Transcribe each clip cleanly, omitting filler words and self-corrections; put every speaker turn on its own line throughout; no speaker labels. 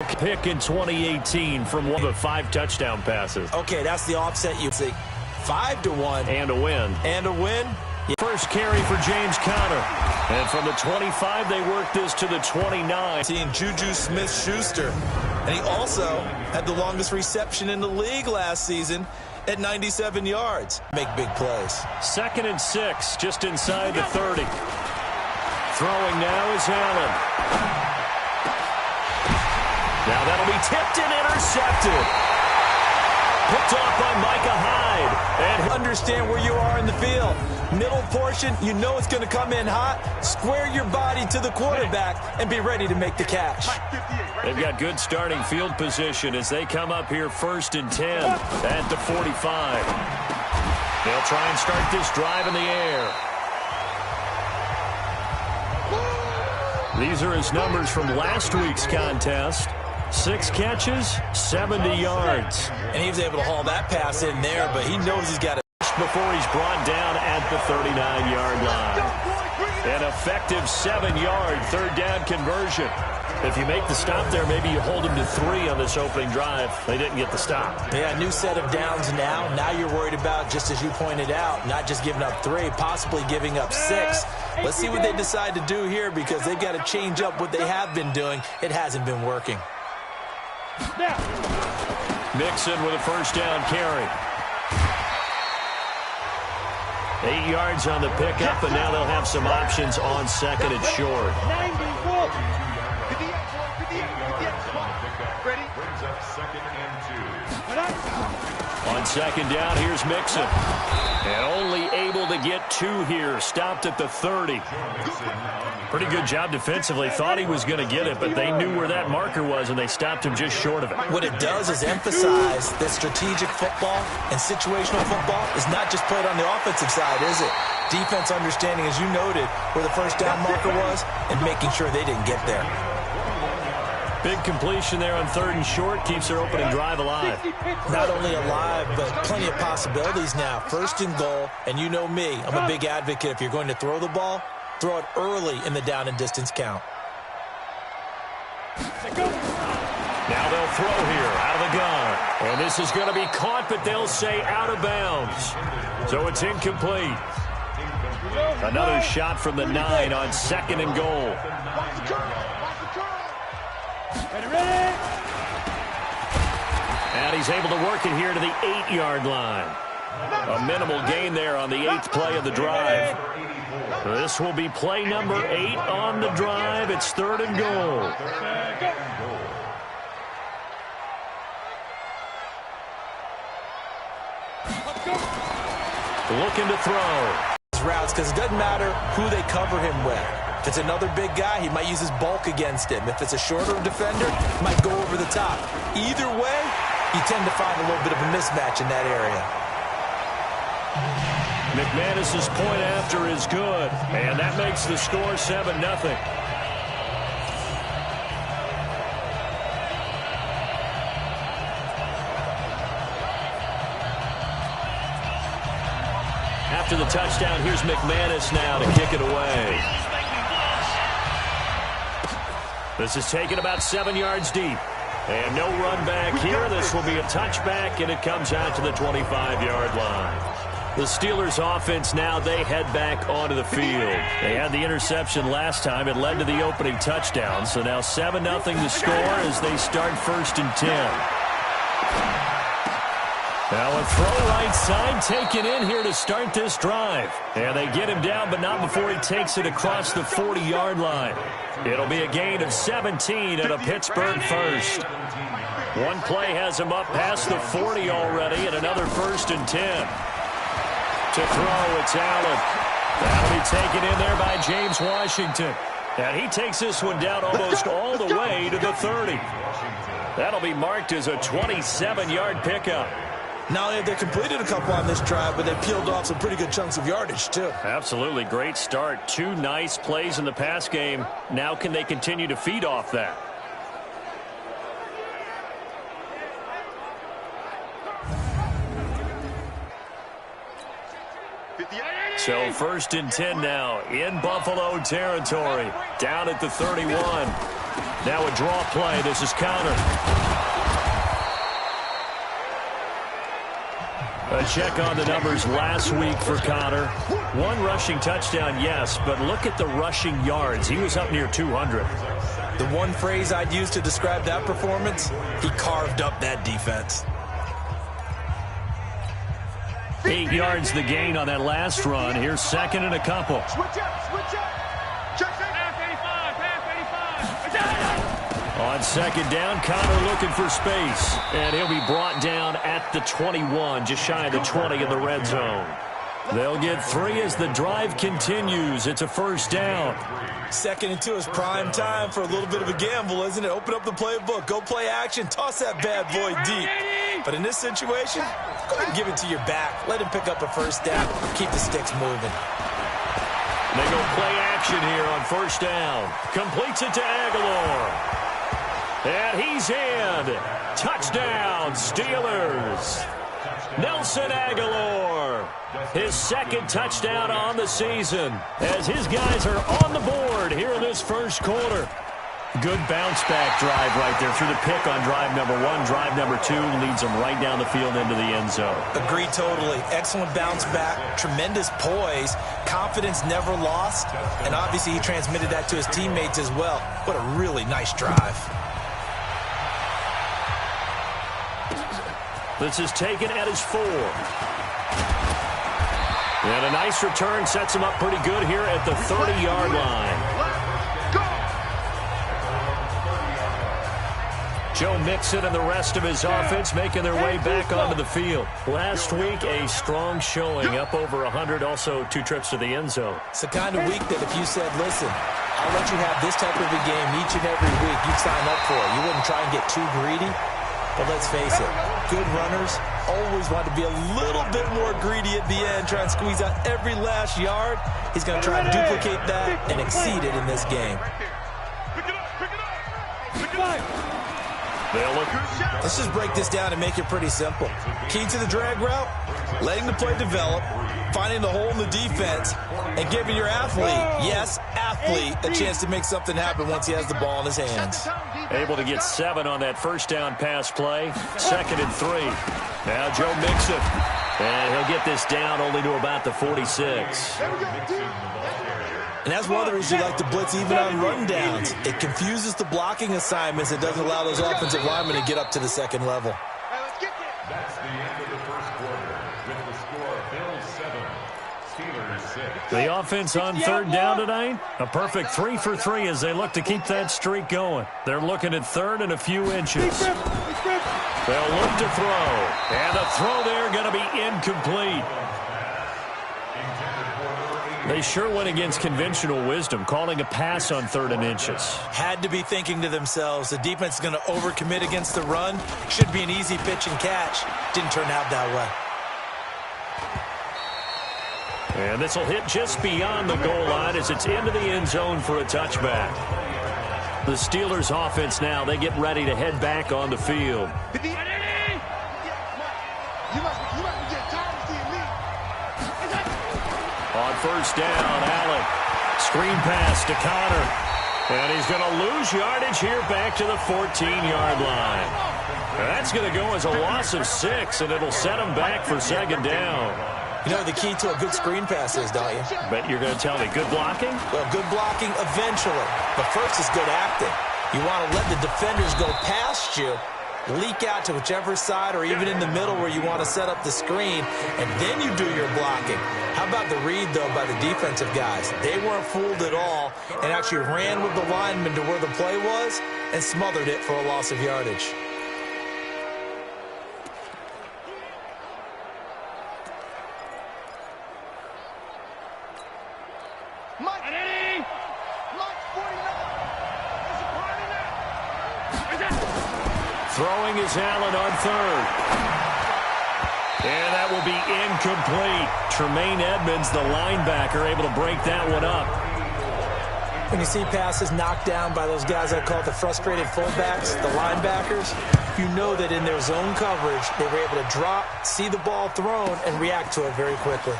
Pick in 2018 from one of the 5 touchdown passes.
Okay, that's the offset you see. 5-1.
And a win.
And a win.
Yeah. First carry for James Conner. And from the 25, they work this to the 29.
Seeing Juju Smith-Schuster. And he also had the longest reception in the league last season at 97 yards. Make big plays.
2nd and 6, just inside the 30. Throwing now is Allen. Now that'll be tipped and intercepted. Picked off by Micah Hyde.
And understand where you are in the field. Middle portion, you know it's going to come in hot. Square your body to the quarterback and be ready to make the catch.
They've got good starting field position as they come up here 1st and 10 at the 45. They'll try and start this drive in the air. These are his numbers from last week's contest. 6 catches, 70 yards.
And he was able to haul that pass in there, but he knows he's got to
before he's brought down at the 39-yard line. An effective 7-yard 3rd down conversion. If you make the stop there, maybe you hold them to 3 on this opening drive. They didn't get the stop.
Yeah, new set of downs now. Now you're worried about, just as you pointed out, not just giving up 3, possibly giving up 6. Let's see what they decide to do here because they've got to change up what they have been doing. It hasn't been working.
Mixon with a 1st down carry. 8 yards on the pickup, and now they'll have some options on 2nd and short. On 2nd down, here's Mixon. And only able to get 2 here. Stopped at the 30. Pretty good job defensively. Thought he was going to get it, but they knew where that marker was, and they stopped him just short of it.
What it does is emphasize that strategic football and situational football is not just played on the offensive side, is it? Defense understanding, as you noted, where the 1st down marker was and making sure they didn't get there.
Big completion there on 3rd and short. Keeps their opening drive alive.
Not only alive, but plenty of possibilities now. 1st and goal, and you know me. I'm a big advocate. If you're going to throw the ball, throw it early in the down and distance count.
Now they'll throw here out of the gun. And this is going to be caught, but they'll say out of bounds. So it's incomplete. Another shot from the 9 on 2nd and goal. And he's able to work it here to the 8-yard line. A minimal gain there on the 8th play of the drive. This will be play number 8 on the drive. It's 3rd and goal. Looking to throw.
Routes, because it doesn't matter who they cover him with. If it's another big guy, he might use his bulk against him. If it's a shorter defender, he might go over the top. Either way, you tend to find a little bit of a mismatch in that area.
McManus's point after is good, and that makes the score 7-0. After the touchdown, here's McManus now to kick it away. This is taken about 7 yards deep. And no run back here. This will be a touchback, and it comes out to the 25-yard line. The Steelers' offense now, they head back onto the field. They had the interception last time. It led to the opening touchdown. So now 7-0 the score as they start 1st and 10. Now a throw right side taken in here to start this drive. And they get him down, but not before he takes it across the 40-yard line. It'll be a gain of 17 and a Pittsburgh 1st. One play has him up past the 40 already, and another 1st and 10. To throw, it's Allen. That'll be taken in there by James Washington. And he takes this one down almost all the way to the 30. That'll be marked as a 27-yard pickup.
Not only have they completed a couple on this drive, but they peeled off some pretty good chunks of yardage, too.
Absolutely. Great start. 2 nice plays in the pass game. Now can they continue to feed off that? So 1st and 10 now in Buffalo territory. Down at the 31. Now a draw play. This is counter. A check on the numbers last week for Connor. 1 rushing touchdown, yes, but look at the rushing yards. He was up near 200.
The one phrase I'd use to describe that performance, he carved up that defense.
8 yards the gain on that last run. Here's second and a couple.
Switch up. Check pass 85.
On second down, Connor looking for space. And he'll be brought down at the 21, just shy of the 20 in the red zone. They'll get 3 as the drive continues. It's a first down.
2nd and 2 is prime time for a little bit of a gamble, isn't it? Open up the playbook, go play action, toss that bad boy deep. But in this situation, go ahead and give it to your back. Let him pick up a first down. Keep the sticks moving.
They go play action here on first down. Completes it to Aguilar. And he's in. Touchdown, Steelers. Nelson Aguilar, his 2nd touchdown on the season, as his guys are on the board here in this first quarter. Good bounce-back drive right there through the pick on drive number 1. Drive number 2 leads them right down the field into the end zone.
Agree totally. Excellent bounce-back, tremendous poise, confidence never lost, and obviously he transmitted that to his teammates as well. What a really nice drive.
This is taken at his 4. And a nice return sets him up pretty good here at the 30-yard line. Joe Mixon and the rest of his offense making their way back onto the field. Last week, a strong showing, up over 100, also 2 trips to the end zone.
It's the kind of week that if you said, listen, I'll let you have this type of a game each and every week, you'd sign up for it. You wouldn't try and get too greedy. But let's face it, good runners always want to be a little bit more greedy at the end, try and squeeze out every last yard. He's going to try and duplicate that and exceed it in this game. Let's just break this down and make it pretty simple. Key to the drag route, letting the play develop, finding the hole in the defense, and giving your athlete, yes, athlete, a chance to make something happen once he has the ball in his hands.
Able to get 7 on that first down pass play. 2nd and 3. Now Joe Mixon. And he'll get this down only to about the 46.
And that's one of the reasons you like to blitz even on rundowns. It confuses the blocking assignments. It doesn't allow those offensive linemen to get up to the second level.
That's the end of the first quarter with the score Bills 7, Steelers 6.
The offense on third down tonight, a perfect 3 for 3 as they look to keep that streak going. They're looking at 3rd and a few inches. They'll look to throw. And the throw there going to be incomplete. They sure went against conventional wisdom, calling a pass on 3rd and inches.
Had to be thinking to themselves, the defense is going to overcommit against the run. Should be an easy pitch and catch. Didn't turn out that way.
And this will hit just beyond the goal line as it's into the end zone for a touchback. The Steelers offense now, they get ready to head back on the field. On first down, Allen. Screen pass to Connor. And he's going to lose yardage here back to the 14-yard line. That's going to go as a loss of 6, and it'll set him back for 2nd down.
You know what the key to a good screen pass is, don't you?
Bet you're going to tell me good blocking?
Well, good blocking eventually. But first is good acting. You want to let the defenders go past you, leak out to whichever side or even in the middle where you want to set up the screen, and then you do your blocking. How about the read, though, by the defensive guys? They weren't fooled at all and actually ran with the lineman to where the play was and smothered it for a loss of yardage.
Throwing is Allen on 3rd. And that will be incomplete. Tremaine Edmonds, the linebacker, able to break that one up.
When you see passes knocked down by those guys I call the frustrated fullbacks, the linebackers, you know that in their zone coverage, they were able to drop, see the ball thrown, and react to it very quickly.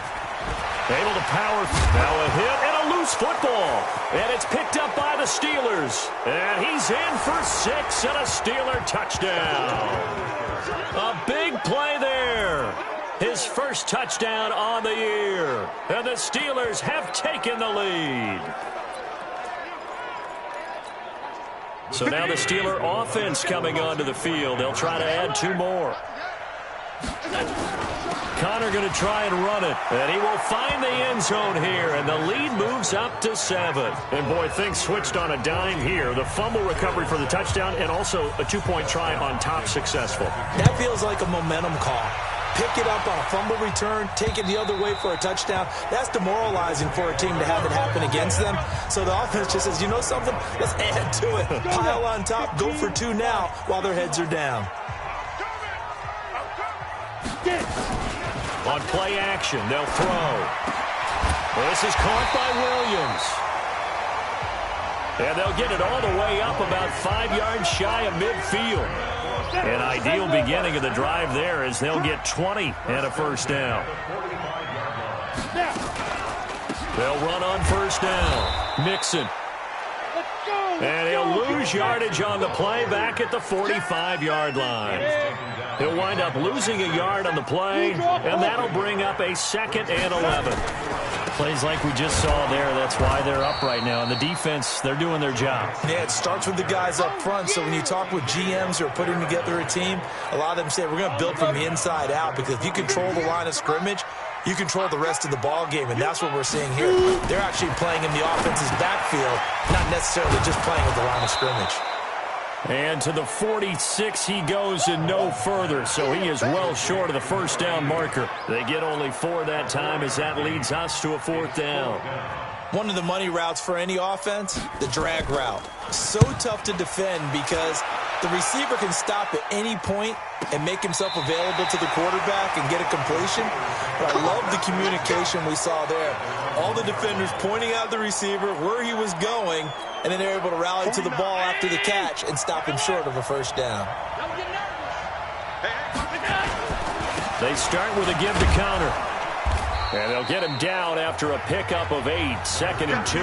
Able to power. Now a hit and a loose football. And it's picked up by the Steelers. And he's in for 6 and a Steeler touchdown. A big play there. His first touchdown on the year. And the Steelers have taken the lead. So now the Steeler offense coming onto the field. They'll try to add 2 more. Connor going to try and run it. And he will find the end zone here. And the lead moves up to 7.
And, boy, things switched on a dime here. The fumble recovery for the touchdown and also a 2-point try on top successful.
That feels like a momentum call. Pick it up on a fumble return, take it the other way for a touchdown. That's demoralizing for a team to have it happen against them. So the offense just says, you know something? Let's add to it. Pile on top, go for 2 now while their heads are down.
On play action, they'll throw. This is caught by Williams. And they'll get it all the way up about 5 yards shy of midfield. An ideal beginning of the drive there as they'll get 20 and a first down. They'll run on first down. Mixon. And he'll lose yardage on the play back at the 45-yard line. He'll wind up losing a yard on the play, and that'll bring up a 2nd and 11.
Plays like we just saw there. That's why they're up right now. And the defense, they're doing their job.
Yeah, it starts with the guys up front. So when you talk with GMs who are putting together a team, a lot of them say we're going to build from the inside out, because if you control the line of scrimmage, you control the rest of the ball game, and that's what we're seeing here. They're actually playing in the offense's backfield, not necessarily just playing at the line of scrimmage.
And to the 46 he goes and no further, so he is well short of the first down marker. They get only 4 that time as that leads us to a 4th down.
One of the money routes for any offense, the drag route. So tough to defend because the receiver can stop at any point and make himself available to the quarterback and get a completion. But I love the communication we saw there. All the defenders pointing out the receiver, where he was going, and then they're able to rally to the ball after the catch and stop him short of a first down.
They start with a give to Connor. And they'll get him down after a pickup of 8, 2nd and 2.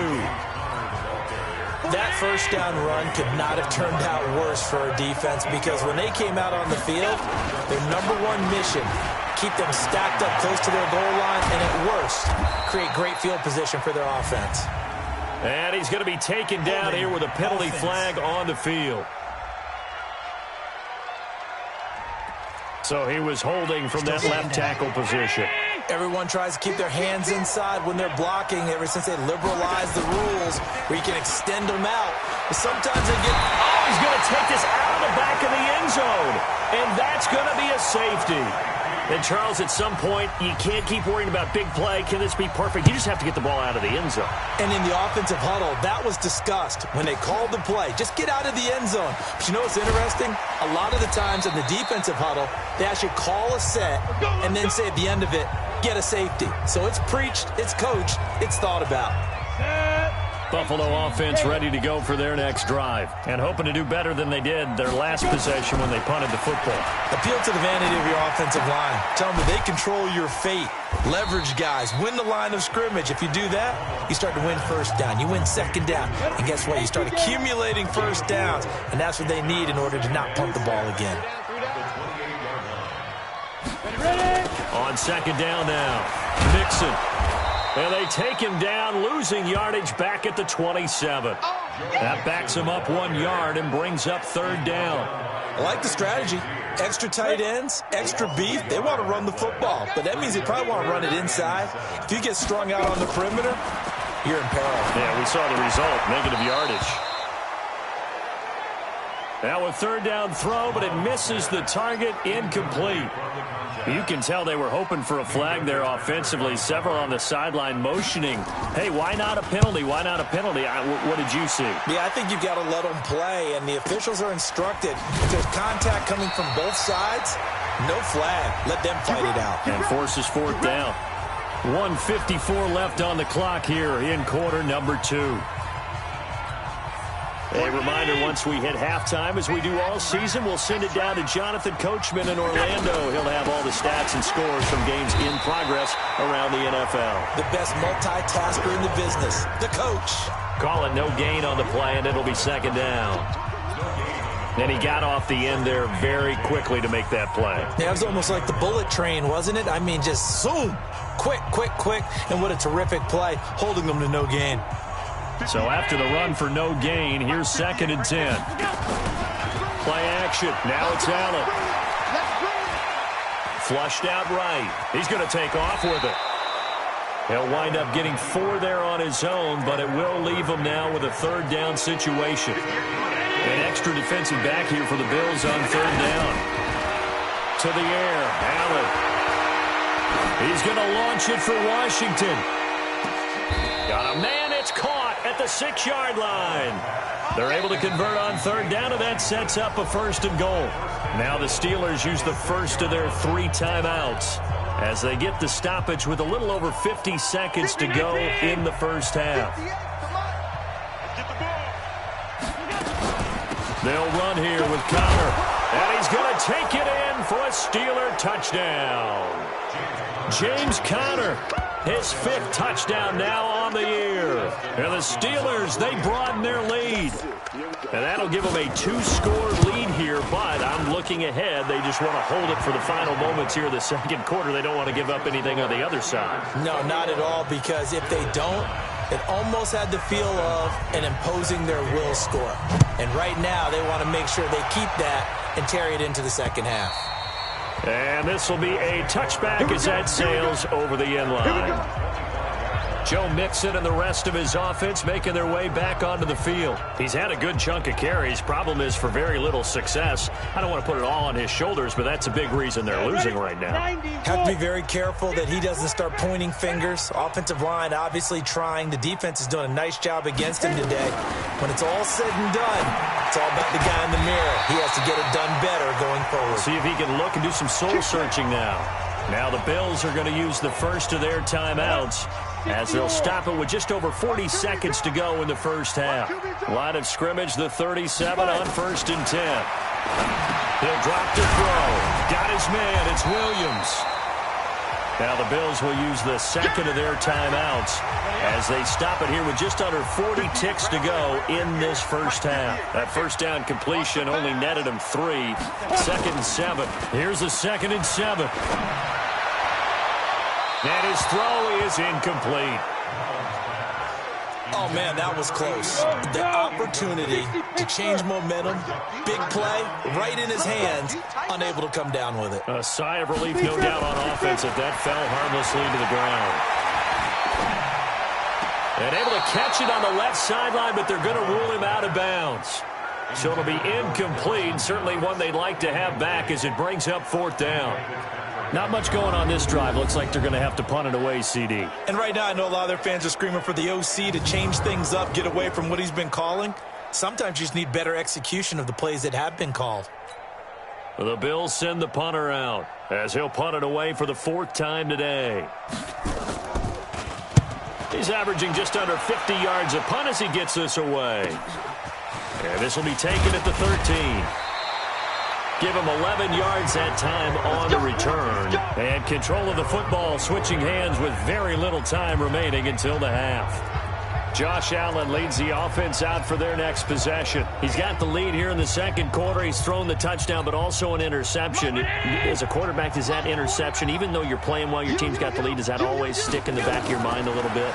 That first down run could not have turned out worse for a defense, because when they came out on the field, their number 1 mission, keep them stacked up close to their goal line, and at worst, create great field position for their offense.
And he's going to be taken down here with a penalty flag on the field. So he was holding from that left tackle position.
Everyone tries to keep their hands inside when they're blocking ever since they liberalized the rules where you can extend them out. But sometimes they get...
Oh, he's going to take this out of the back of the end zone. And that's going to be a safety. And, Charles, at some point, you can't keep worrying about big play. Can this be perfect? You just have to get the ball out of the end zone.
And in the offensive huddle, that was discussed when they called the play. Just get out of the end zone. But you know what's interesting? A lot of the times in the defensive huddle, they actually call a set and then say at the end of it, get a safety. So it's preached, it's coached, it's thought about.
Buffalo offense ready to go for their next drive and hoping to do better than they did their last possession when they punted the football.
Appeal to the vanity of your offensive line. Tell them they control your fate. Leverage guys. Win the line of scrimmage. If you do that, you start to win first down. You win second down. And guess what? You start accumulating first downs. And that's what they need in order to not punt the ball again.
On second down now, Mixon. And they take him down, losing yardage back at the 27. That backs him up 1 yard and brings up 3rd down.
I like the strategy. Extra tight ends, extra beef. They want to run the football, but that means they probably want to run it inside. If you get strung out on the perimeter, you're in peril.
Yeah, we saw the result, negative yardage. Now a 3rd down throw, but it misses the target, incomplete. You can tell they were hoping for a flag there offensively. Several on the sideline motioning, hey, why not a penalty? Why not a penalty? What did you see?
Yeah, I think you've got to let them play, and the officials are instructed. If there's contact coming from both sides, no flag. Let them fight it out.
And forces 4th down. 1:54 left on the clock here in quarter number 2. A reminder, once we hit halftime, as we do all season, we'll send it down to Jonathan Coachman in Orlando. He'll have all the stats and scores from games in progress around the NFL.
The best multitasker in the business, the coach.
Call it no gain on the play, and it'll be second down. And he got off the end there very quickly to make that play.
Yeah, it was almost like the bullet train, wasn't it? I mean, just zoom. Quick, quick, quick. And what a terrific play, holding them to no gain.
So after the run for no gain, here's 2nd and 10. Play action. Now it's Allen. Flushed out right. He's going to take off with it. He'll wind up getting 4 there on his own, but it will leave him now with a 3rd down situation. An extra defensive back here for the Bills on 3rd down. To the air, Allen. He's going to launch it for Washington. Got a man, it's caught at the 6-yard line. They're able to convert on 3rd down, and that sets up a 1st and goal. Now the Steelers use the first of their 3 timeouts as they get the stoppage with a little over 50 seconds to go in the first half. They'll run here with Connor, and he's going to take it in for a Steeler touchdown. James Conner, his 5th touchdown now on the year. And the Steelers, they broaden their lead. And that'll give them a 2-score lead here, but I'm looking ahead. They just want to hold it for the final moments here of the 2nd quarter. They don't want to give up anything on the other side.
No, not at all, because if they don't, it almost had the feel of an imposing their will score. And right now, they want to make sure they keep that and carry it into the 2nd half.
And this will be a touchback as that sails over the end line. Joe Mixon and the rest of his offense making their way back onto the field. He's had a good chunk of carries. Problem is for very little success. I don't want to put it all on his shoulders, but that's a big reason they're losing right now.
Have to be very careful that he doesn't start pointing fingers. Offensive line obviously trying. The defense is doing a nice job against him today. When it's all said and done, it's all about the guy in the mirror. He has to get it done better going forward.
See if he can look and do some soul searching now. Now the Bills are going to use the first of their timeouts as they'll stop it with just over 40 seconds to go in the first half. Line of scrimmage, the 37 on 1st and 10. He'll drop to throw. Got his man. It's Williams. Now the Bills will use the 2nd of their timeouts as they stop it here with just under 40 ticks to go in this first half. That 1st down completion only netted him 3. 2nd and 7. Here's the 2nd and 7. And his throw is incomplete.
Oh, man, that was close. The opportunity to change momentum, big play, right in his hands, unable to come down with it.
A sigh of relief, no doubt, on offense if that fell harmlessly to the ground. And able to catch it on the left sideline, but they're going to rule him out of bounds. So it'll be incomplete, certainly one they'd like to have back as it brings up 4th down. Not much going on this drive. Looks like they're going to have to punt it away, CD.
And right now, I know a lot of their fans are screaming for the OC to change things up, get away from what he's been calling. Sometimes you just need better execution of the plays that have been called.
The Bills send the punter out as he'll punt it away for the 4th time today. He's averaging just under 50 yards a punt as he gets this away. And this will be taken at the 13. Give him 11 yards that time on the return. And control of the football, switching hands with very little time remaining until the half. Josh Allen leads the offense out for their next possession. He's got the lead here in the 2nd quarter. He's thrown the touchdown, but also an interception. As a quarterback, does that interception, even though you're playing while your team's got the lead, does that always stick in the back of your mind a little bit?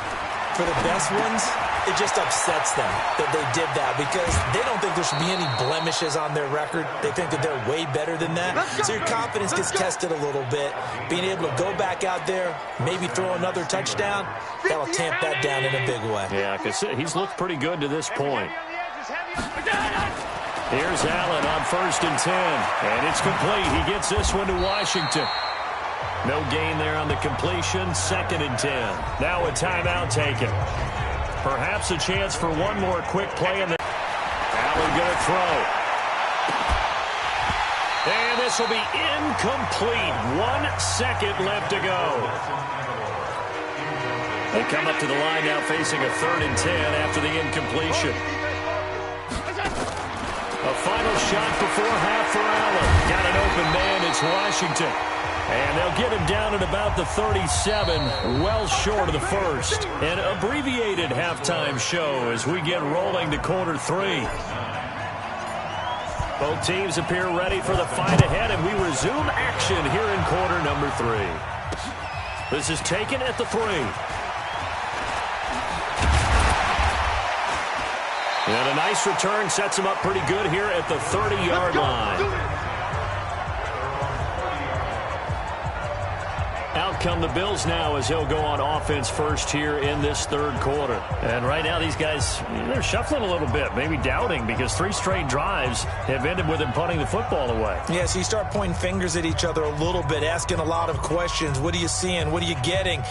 For the best ones, it just upsets them that they did that because they don't think there should be any blemishes on their record. They think that they're way better than that. So your confidence gets tested a little bit. Being able to go back out there, maybe throw another touchdown, that'll tamp that down in a big way.
Yeah, because he's looked pretty good to this point. Here's Allen on 1st and 10, and it's complete. He gets this one to Washington. No gain there on the completion. 2nd and 10. Now a timeout taken. Perhaps a chance for one more quick play. And Allen going to throw. And this will be incomplete. 1 second left to go. They come up to the line now facing a 3rd and 10 after the incompletion. A final shot before half for Allen. Got an open man. It's Washington. And they'll get him down at about the 37, well short of the first. An abbreviated halftime show as we get rolling to quarter 3. Both teams appear ready for the fight ahead, and we resume action here in quarter number 3. This is taken at the 3. And a nice return sets him up pretty good here at the 30-yard line. Out come the Bills now as he'll go on offense first here in this third quarter. And right now these guys, they're shuffling a little bit, maybe doubting, because 3 straight drives have ended with him punting the football away.
Yeah, so you start pointing fingers at each other a little bit, asking a lot of questions. What are you seeing? What are you getting?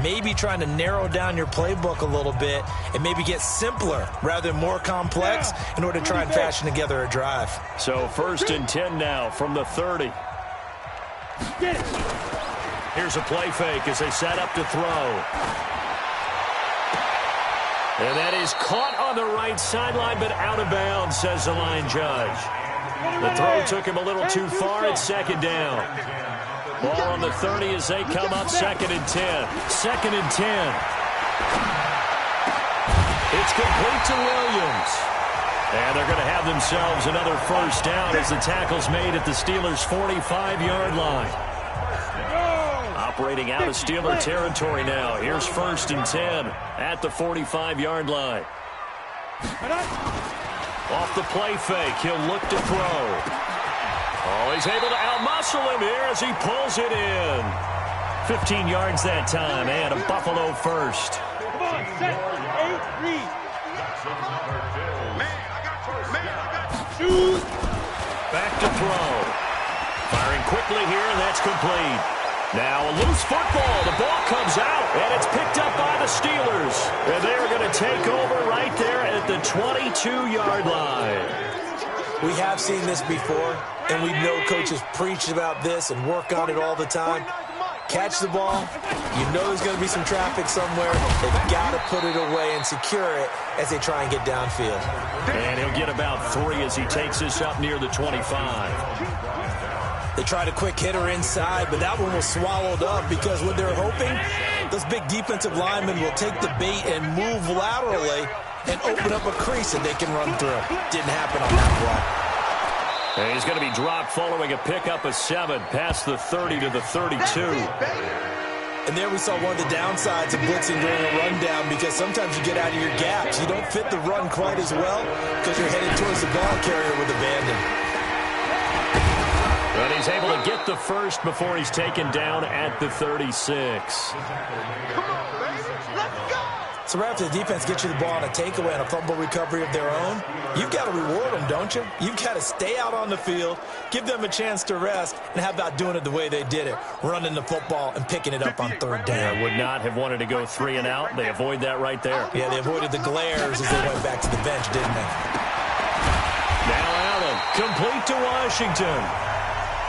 Maybe trying to narrow down your playbook a little bit and maybe get simpler rather than more complex in order to try and fashion together a drive.
So 1st and 10 now from the 30. Here's a play fake as they set up to throw. And that is caught on the right sideline, but out of bounds, says the line judge. The throw took him a little too far at 2nd down. Ball on the 30 as they come up 2nd and 10. 2nd and 10. It's complete to Williams. And they're going to have themselves another first down as the tackle's made at the Steelers' 45-yard line. Operating out of Steeler territory now. Here's 1st and 10 at the 45-yard line. Off the play fake, he'll look to throw. Oh, he's able to outmuscle him here as he pulls it in. 15 yards that time, and a Buffalo first.
Come on, set, 8, read. Shoot.
Back to throw. Firing quickly here, and that's complete. Now a loose football. The ball comes out, and it's picked up by the Steelers. And they are going to take over right there at the 22-yard line.
We have seen this before, and we know coaches preach about this and work on it all the time. Catch the ball. You know there's going to be some traffic somewhere. They've got to put it away and secure it as they try and get downfield.
And he'll get about 3 as he takes this up near the 25.
They tried a quick hitter inside, but that one was swallowed up because what they're hoping, those big defensive linemen will take the bait and move laterally and open up a crease that they can run through. Didn't happen on that play.
And he's going to be dropped following a pickup of 7 past the 30 to the 32.
And there we saw one of the downsides of blitzing during a rundown because sometimes you get out of your gaps. You don't fit the run quite as well because you're headed towards the ball carrier with abandon.
But he's able to get the first before he's taken down at the 36.
So right after the defense gets you the ball on a takeaway and a fumble recovery of their own, you've got to reward them, don't you? You've got to stay out on the field, give them a chance to rest, and how about doing it the way they did it, running the football and picking it up on 3rd down.
They would not have wanted to go 3 and out. They avoid that right there.
Yeah, they avoided the glares as they went back to the bench, didn't they?
Now Allen, complete to Washington.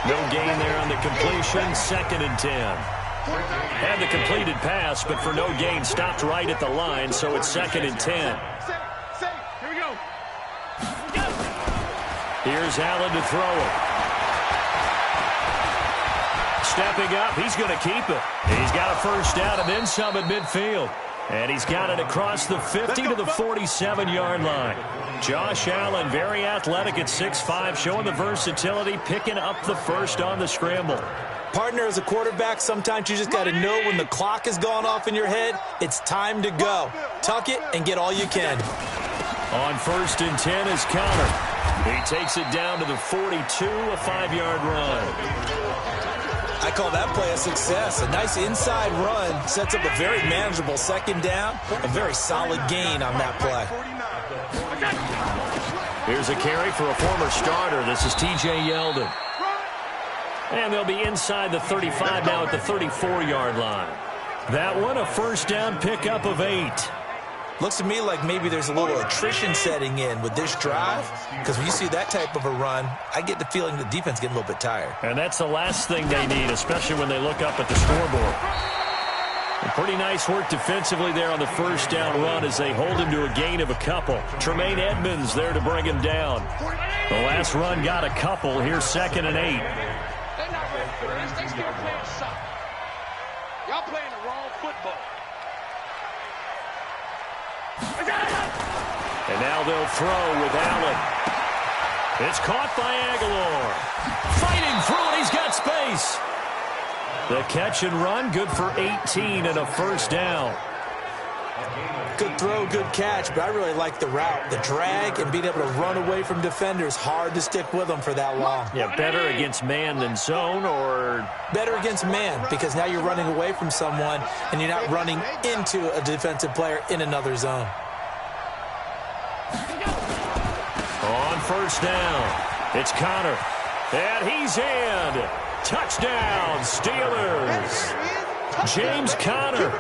No gain there on the completion, 2nd and 10. Had the completed pass, but for no gain, stopped right at the line, so it's 2nd and 10.
Here we go.
Here's Allen to throw it. Stepping up, he's going to keep it. He's got a first down and then some at midfield. And he's got it across the 50 to the 47-yard line. Josh Allen, very athletic at 6'5", showing the versatility, picking up the first on the scramble.
Partner, as a quarterback, sometimes you just got to know when the clock has gone off in your head, it's time to go. Tuck it and get all you can.
On 1st and 10 is Connor. He takes it down to the 42, a 5-yard run.
I call that play a success. A nice inside run sets up a very manageable 2nd down. A very solid gain on that play.
Here's a carry for a former starter. This is T.J. Yeldon. And they'll be inside the 35 now at the 34-yard line. That one, a first down pickup of 8.
Looks to me like maybe there's a little attrition setting in with this drive, because when you see that type of a run, I get the feeling the defense getting a little bit tired.
And that's the last thing they need, especially when they look up at the scoreboard. Pretty nice work defensively there on the first down run as they hold him to a gain of a couple. Tremaine Edmonds there to bring him down. The last run got a couple. Here's 2nd and 8.
They're not ready for this. They still playing soccer. Y'all playing the wrong football.
And now they'll throw with Allen. It's caught by Aguilar. Fighting through it. He's got space. The catch and run, good for 18 and a first down.
Good throw, good catch, but I really like the route. The drag and being able to run away from defenders, hard to stick with them for that long.
Yeah, better against man than zone, or?
Better against man, because now you're running away from someone and you're not running into a defensive player in another zone.
On first down, it's Connor. And he's in. Touchdown, Steelers. James Conner,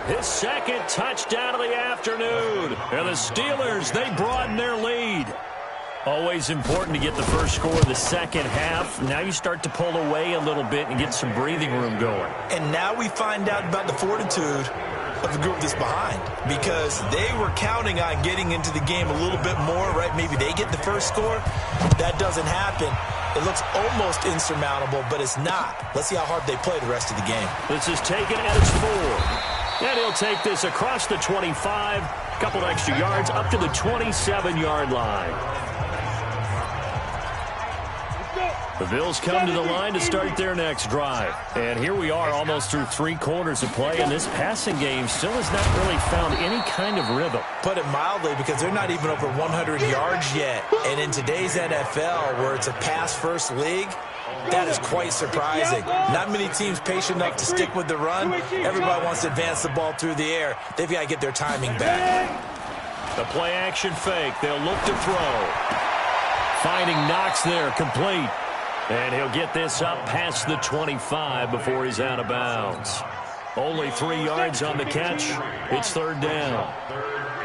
his second touchdown of the afternoon. And the Steelers, they broaden their lead. Always important to get the first score of the second half. Now you start to pull away a little bit and get some breathing room going.
And now we find out about the fortitude of the group that's behind, because they were counting on getting into the game a little bit more, right? Maybe they get the first score. That doesn't happen. It looks almost insurmountable, but it's not. Let's see how hard they play the rest of the game.
This is taken at its 4. And he'll take this across the 25, a couple of extra yards, up to the 27-yard line. The Bills come to the line to start their next drive. And here we are almost through 3 quarters of play, and this passing game still has not really found any kind of rhythm.
Put it mildly, because they're not even over 100 yards yet. And in today's NFL, where it's a pass-first league, that is quite surprising. Not many teams patient enough to stick with the run. Everybody wants to advance the ball through the air. They've got to get their timing back.
The play-action fake. They'll look to throw. Finding Knox there, complete. And he'll get this up past the 25 before he's out of bounds. Only 3 yards on the catch. It's 3rd down.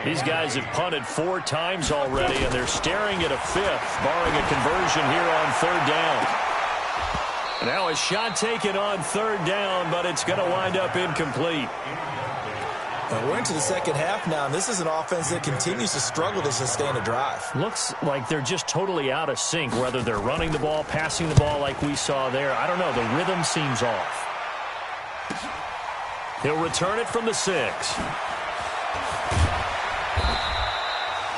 These guys have punted 4 times already, and they're staring at a 5th, barring a conversion here on 3rd down. Now a shot taken on 3rd down, but it's going to wind up incomplete.
Well, we're into the second half now, and this is an offense that continues to struggle to sustain a drive.
Looks like they're just totally out of sync, whether they're running the ball, passing the ball like we saw there. I don't know. The rhythm seems off. He'll return it from the 6.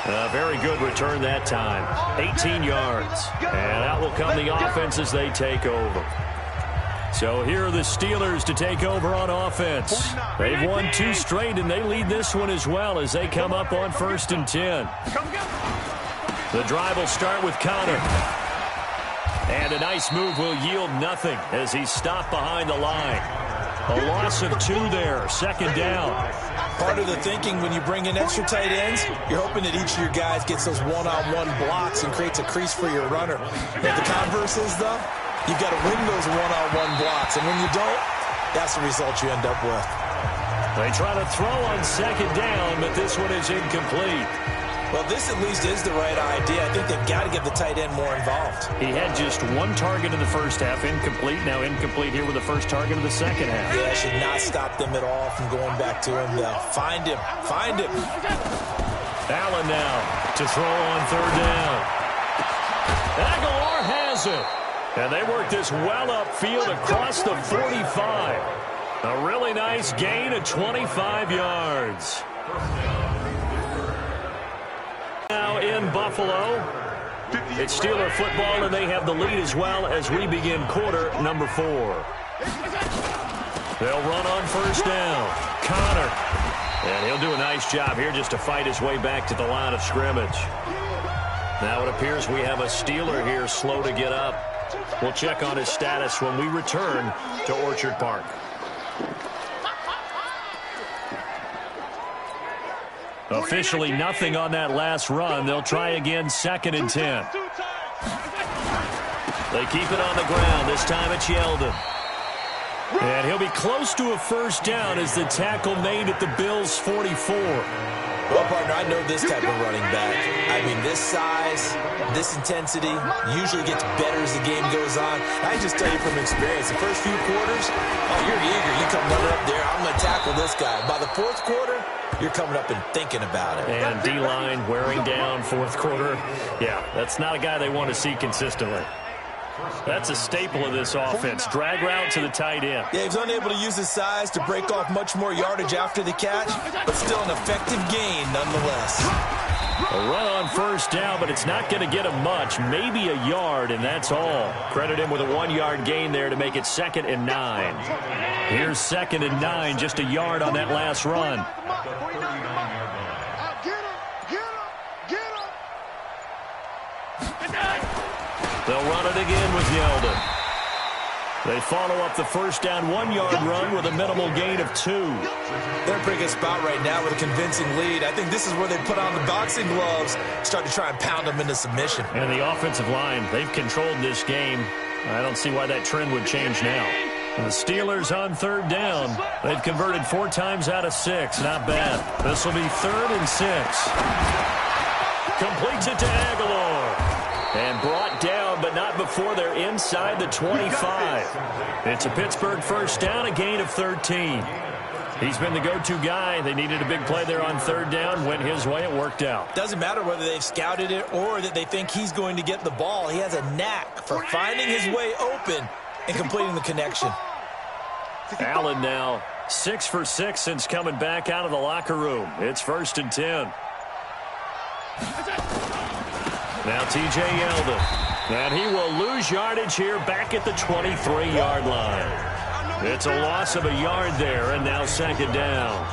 A very good return that time. 18 yards. And out will come the offense as they take over. So here are the Steelers to take over on offense. They've won 2 straight, and they lead this one as well as they come up on 1st and 10. The drive will start with Connor. And a nice move will yield nothing as he's stopped behind the line. A loss of 2 there, 2nd down.
Part of the thinking when you bring in extra tight ends, you're hoping that each of your guys gets those one-on-one blocks and creates a crease for your runner. But the converse is, though, you've got to win those one-on-one blocks, and when you don't, that's the result you end up with.
They try to throw on 2nd down, but this one is incomplete.
Well, this at least is the right idea. I think they've got to get the tight end more involved.
He had just 1 target in the first half, incomplete. Now incomplete here with the first target of the second half.
Yeah, should not stop them at all from going back to him, though. Find him. Find him.
Allen now to throw on 3rd down. Aguilar has it. And they work this well upfield across the 45. A really nice gain of 25 yards. Now in Buffalo, it's Steeler football, and they have the lead as well as we begin quarter number 4. They'll run on 1st down. Connor. And he'll do a nice job here just to fight his way back to the line of scrimmage. Now it appears we have a Steeler here slow to get up. We'll check on his status when we return to Orchard Park. Officially nothing on that last run. They'll try again, 2nd and 10. They keep it on the ground. This time it's Yeldon. And he'll be close to a 1st down as the tackle made at the Bills' 44.
Well, partner, I know this type of running back. I mean, this size, this intensity usually gets better as the game goes on. I just tell you from experience, the first few quarters, oh, you're eager. You come running up there, I'm going to tackle this guy. By the fourth quarter, you're coming up and thinking about it.
And D-line wearing down fourth quarter. Yeah, that's not a guy they want to see consistently. That's a staple of this offense. Drag route to the tight end.
Yeah, he's unable to use his size to break off much more yardage after the catch, but still an effective gain nonetheless.
A run on first down, but it's not going to get him much. Maybe a yard, and that's all. Credit him with a 1-yard gain there to make it 2nd and 9. Here's 2nd and 9, just a yard on that last run. They'll run it again with Yeldon. They follow up the first down 1-yard run with a minimal gain of 2.
They're in a pretty good spot right now with a convincing lead. I think this is where they put on the boxing gloves, start to try and pound them into submission.
And the offensive line, they've controlled this game. I don't see why that trend would change now. And the Steelers on 3rd down. They've converted 4 times out of 6. Not bad. This will be 3rd and 6. Completes it to Aguilar. And brought down, but not before they're inside the 25. It's a Pittsburgh first down, a gain of 13. He's been the go-to guy. They needed a big play there on 3rd down. Went his way. It worked out.
Doesn't matter whether they've scouted it or that they think he's going to get the ball. He has a knack for finding his way open and completing the connection.
Allen now 6 for 6 since coming back out of the locker room. It's 1st and 10. Now T.J. Yeldon. And he will lose yardage here back at the 23-yard line. It's a loss of a yard there, and now 2nd down.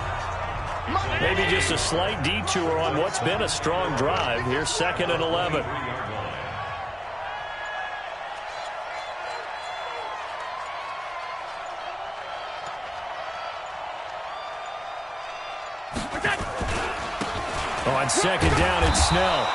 Maybe just a slight detour on what's been a strong drive. Here's 2nd and 11. On 2nd down, it's Snell.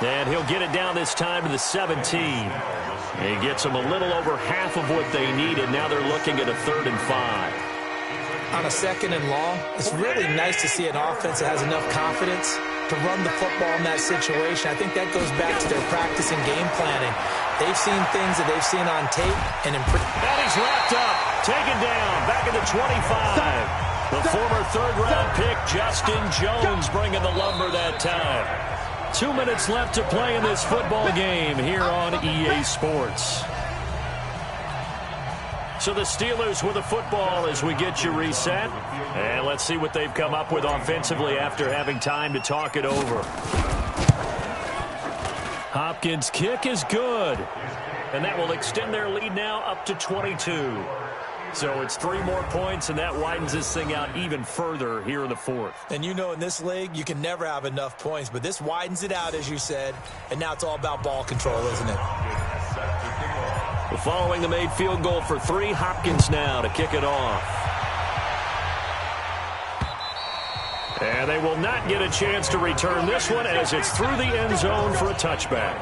And he'll get it down this time to the 17. He gets them a little over half of what they needed. Now they're looking at a 3rd and 5.
On a 2nd and long, it's really nice to see an offense that has enough confidence to run the football in that situation. I think that goes back to their practice and game planning. They've seen things that they've seen on tape and improved.
And he's wrapped up, taken down, back at the 25. The former 3rd-round pick, Justin Jones, bringing the lumber that time. 2 minutes left to play in this football game here on EA Sports. So the Steelers with the football as we get you reset. And let's see what they've come up with offensively after having time to talk it over. Hopkins' kick is good. And that will extend their lead now up to 22. So it's 3 more points, and that widens this thing out even further here in the 4th.
And you know in this league, you can never have enough points, but this widens it out, as you said, and now it's all about ball control, isn't it?
Following the made field goal for 3, Hopkins now to kick it off. And they will not get a chance to return this one as it's through the end zone for a touchback.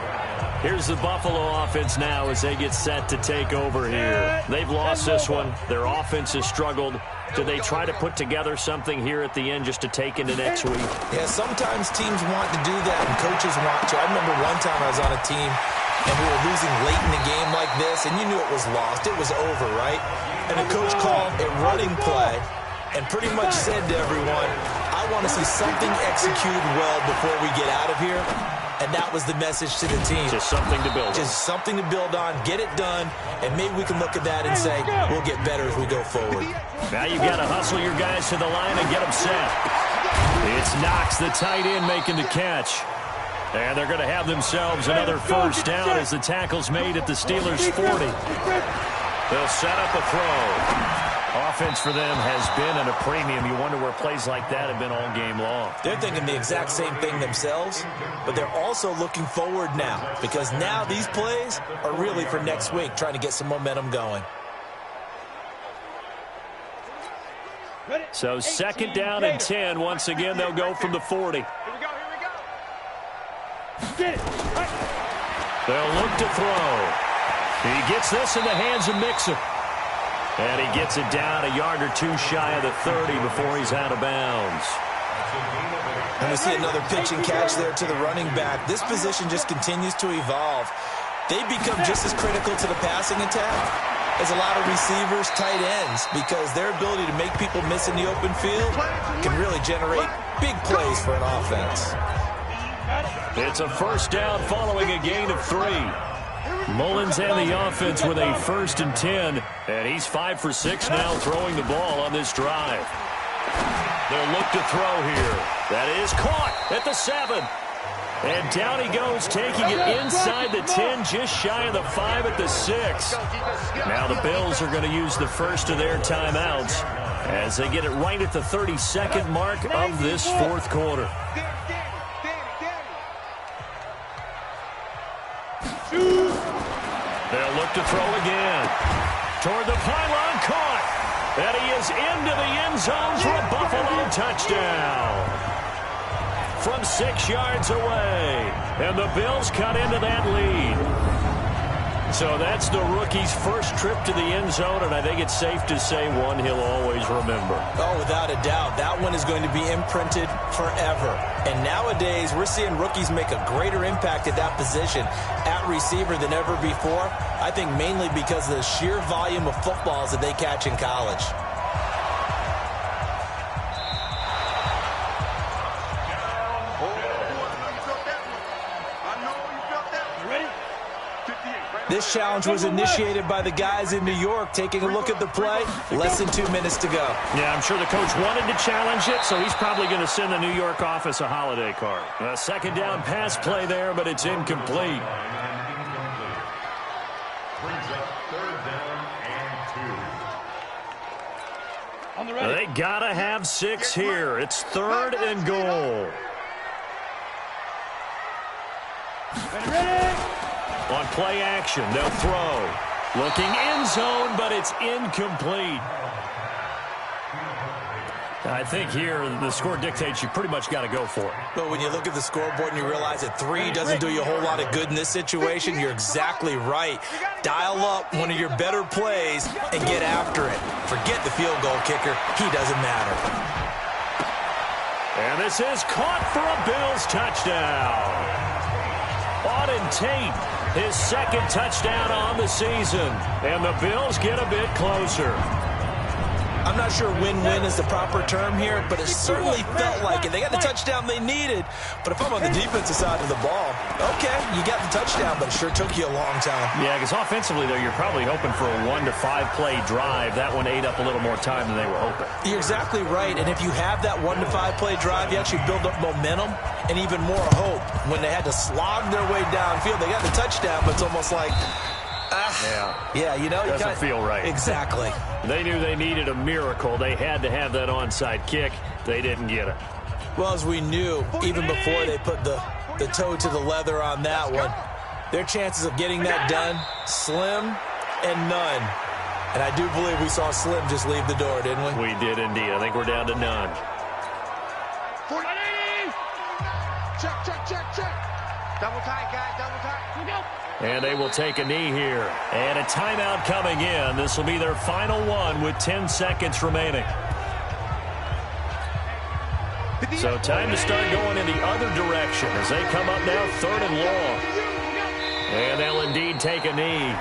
Here's the Buffalo offense now as they get set to take over here. They've lost this one. Their offense has struggled. Do they try to put together something here at the end just to take into next week?
Yeah, sometimes teams want to do that and coaches want to. I remember one time I was on a team and we were losing late in the game like this, and you knew it was lost. It was over, right? And the coach called a running play and pretty much said to everyone, I want to see something executed well before we get out of here. And that was the message to the team.
Just something to build on.
Just something to build on, get it done, and maybe we can look at that and say, we'll get better as we go forward.
Now you've got to hustle your guys to the line and get them set. It's Knox, the tight end, making the catch. And they're going to have themselves another first down as the tackle's made at the Steelers' 40. They'll set up a throw. Offense for them has been at a premium. You wonder where plays like that have been all game long.
They're thinking the exact same thing themselves, but they're also looking forward now because now these plays are really for next week, trying to get some momentum going.
So 2nd down and 10. Once again, they'll go from the 40.
Here we go.
Get it. They'll look to throw. He gets this in the hands of Mixon. And he gets it down a yard or 2 shy of the 30 before he's out of bounds.
And we see another pitch and catch there to the running back. This position just continues to evolve. They become just as critical to the passing attack as a lot of receivers, tight ends, because their ability to make people miss in the open field can really generate big plays for an offense.
It's a first down following a gain of 3. Mullins and the offense with a 1st and 10, and he's 5 for 6 now throwing the ball on this drive. They'll look to throw here. That is caught at the 7. And down he goes, taking it inside the 10, just shy of the 5 at the 6. Now the Bills are going to use the first of their timeouts as they get it right at the 32nd mark of this 4th quarter. They'll look to throw again. Toward the pylon, caught. And he is into the end zone for a Buffalo touchdown. From 6 yards away. And the Bills cut into that lead. So that's the rookie's first trip to the end zone, and I think it's safe to say one he'll always remember.
Oh, without a doubt. That one is going to be imprinted forever. And nowadays, we're seeing rookies make a greater impact at that position at receiver than ever before. I think mainly because of the sheer volume of footballs that they catch in college. This challenge was initiated by the guys in New York. Taking a look at the play, less than 2 minutes to go.
Yeah, I'm sure the coach wanted to challenge it, so he's probably going to send the New York office a holiday card.
A second down pass play there, but it's incomplete.
Brings up 3rd down and 2.
They got to have 6 here. It's 3rd and goal. On play action, they'll throw. Looking end zone, but it's incomplete. I think here the score dictates you pretty much got to go for it.
But when you look at the scoreboard and you realize that 3 doesn't do you a whole lot of good in this situation, you're exactly right. Dial up one of your better plays and get after it. Forget the field goal kicker. He doesn't matter.
And this is caught for a Bills touchdown. Auden Tate, his 2nd touchdown on the season. And the Bills get a bit closer.
I'm not sure win-win is the proper term here, but it certainly felt like it. They got the touchdown they needed. But if I'm on the defensive side of the ball, okay, you got the touchdown, but it sure took you a long time.
Yeah, because offensively, though, you're probably hoping for a 1 to 5 play drive. That one ate up a little more time than they were hoping.
You're exactly right. And if you have that 1 to 5 play drive, you actually build up momentum and even more hope. When they had to slog their way downfield, they got the touchdown, but it's almost like, yeah, you know,
doesn't feel right.
Exactly.
They knew they needed a miracle. They had to have that onside kick. They didn't get it.
Well, as we knew, even before they put the toe to the leather on that one, their chances of getting that done, slim and none. And I do believe we saw Slim just leave the door, didn't we?
We did indeed. I think we're down to none.
Check. Double tight, guys, double tight. Here we go.
And they will take a knee here. And a timeout coming in. This will be their final one with 10 seconds remaining. So time to start going in the other direction as they come up now 3rd and long. And they'll indeed take a knee.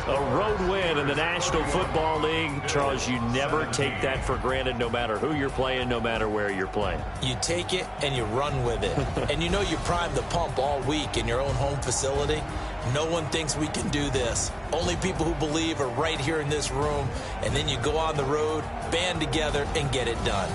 A road win in the National Football League. Charles, you never take that for granted no matter who you're playing, no matter where you're playing.
You take it and you run with it. And you know you primed the pump all week in your own home facility. No one thinks we can do this. Only people who believe are right here in this room. And then you go on the road, band together, and get it done.